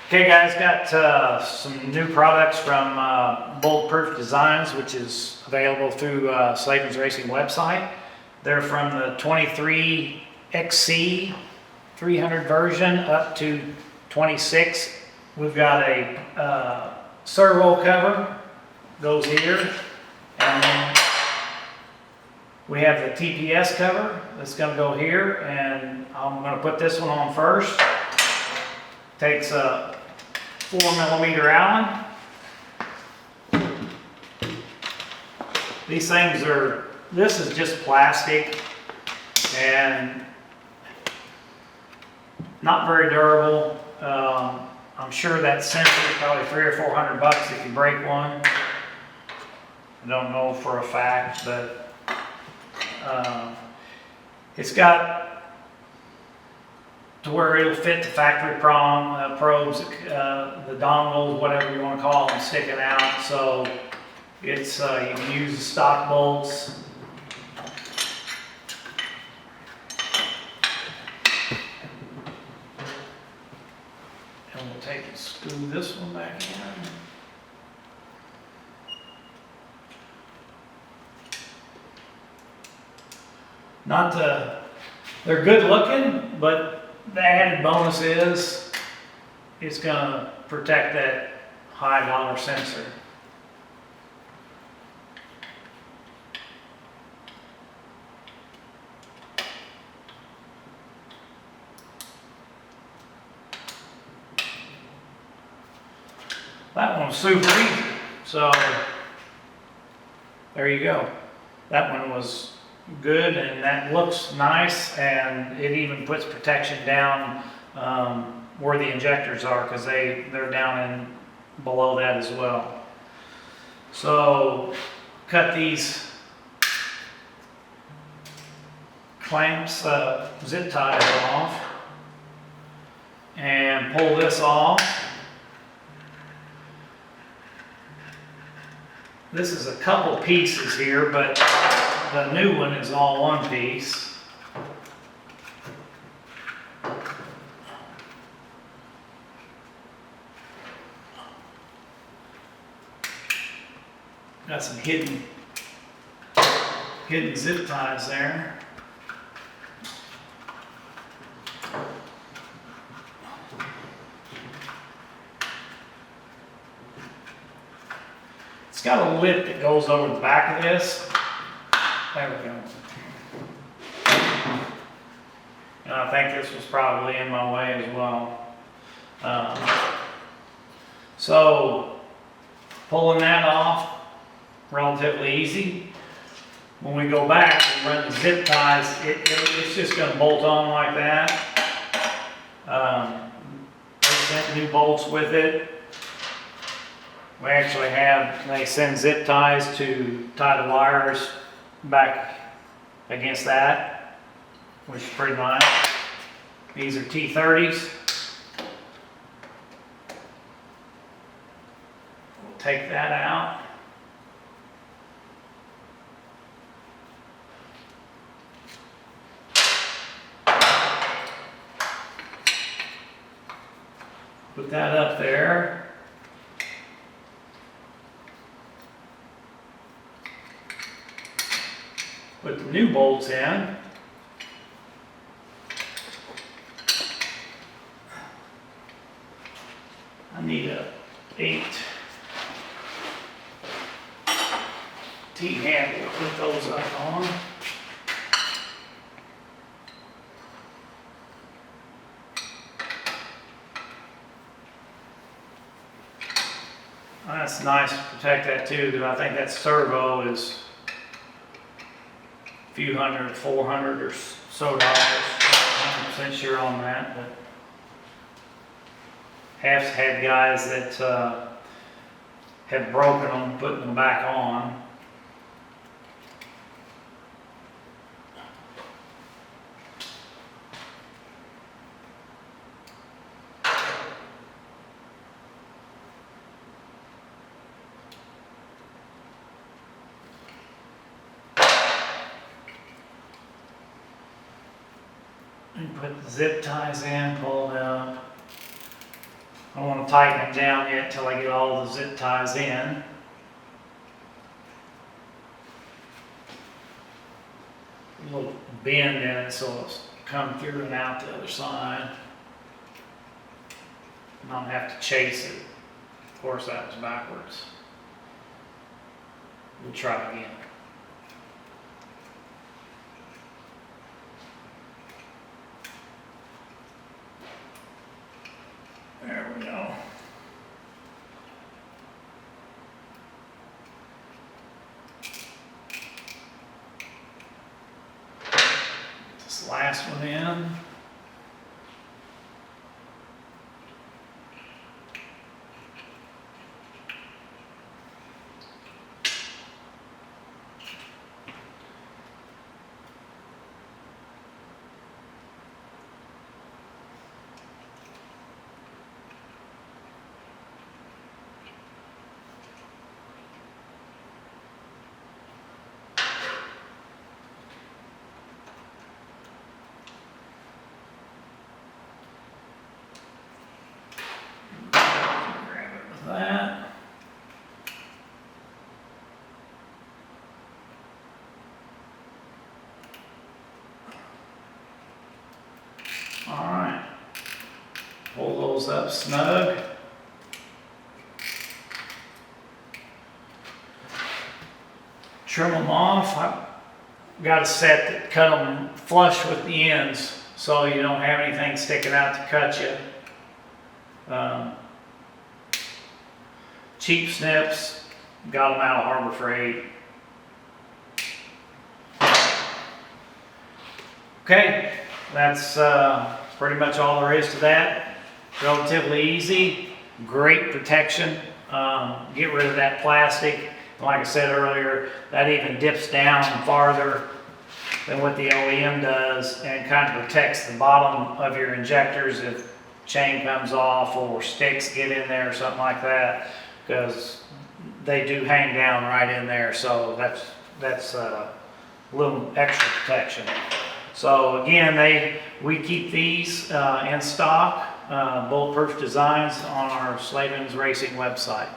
Okay guys, got some new products from Bulletproof Designs, which is available through Slavens Racing website. They're from the 23 XC 300 version up to 26. We've got a servo cover, goes here, and then we have the TPS cover that's going to go here, and I'm going to put this one on first. Takes a 4mm Allen. These things this is just plastic and not very durable. I'm sure that sensor is probably $300 or $400 if you break one. I don't know for a fact, but it's got to where it'll fit the factory probes, the dongles, whatever you want to call them, sticking out. So it's you can use the stock bolts. And we'll take and screw this one back in. They're good looking, but the added bonus is it's going to protect that high dollar sensor. That one was super easy. So there you go. That one was good, and that looks nice, and it even puts protection down where the injectors are, because they're down in below that as well. So cut these clamps, zip ties off, and pull this off. This is a couple pieces here, but the new one is all one piece. Got some hidden zip ties there. It's got a lip that goes over the back of this. There we go. And I think this was probably in my way as well. So pulling that off, relatively easy. When we go back and run the zip ties, it's just going to bolt on like that. They sent new bolts with it. We actually they send zip ties to tie the wires back against that, which is pretty nice. These are T30s. We'll take that out. Put that up there. Put the new bolts in. I need a 8 T-handle to put those up on. That's nice to protect that too, because I think that servo is a few hundred, $400 or so dollars. I'm 100% sure on that, but have had guys that have broken them, putting them back on. And put the zip ties in, pull it up. I don't want to tighten it down yet till I get all the zip ties in. A little bend in it so it'll come through and out the other side. And I don't have to chase it. Of course, that was backwards. We'll try again. There we go. This last one in. That. All right, pull those up snug. Trim them off. I've got a set that cut them flush with the ends so you don't have anything sticking out to cut you. Cheap snips, got them out of Harbor Freight. Okay, that's pretty much all there is to that. Relatively easy, great protection. Get rid of that plastic. Like I said earlier, that even dips down farther than what the OEM does and kind of protects the bottom of your injectors if chain comes off or sticks get in there or something like that, because they do hang down right in there. So that's a little extra protection. So again, we keep these in stock, bulletproof designs on our Slavens Racing website.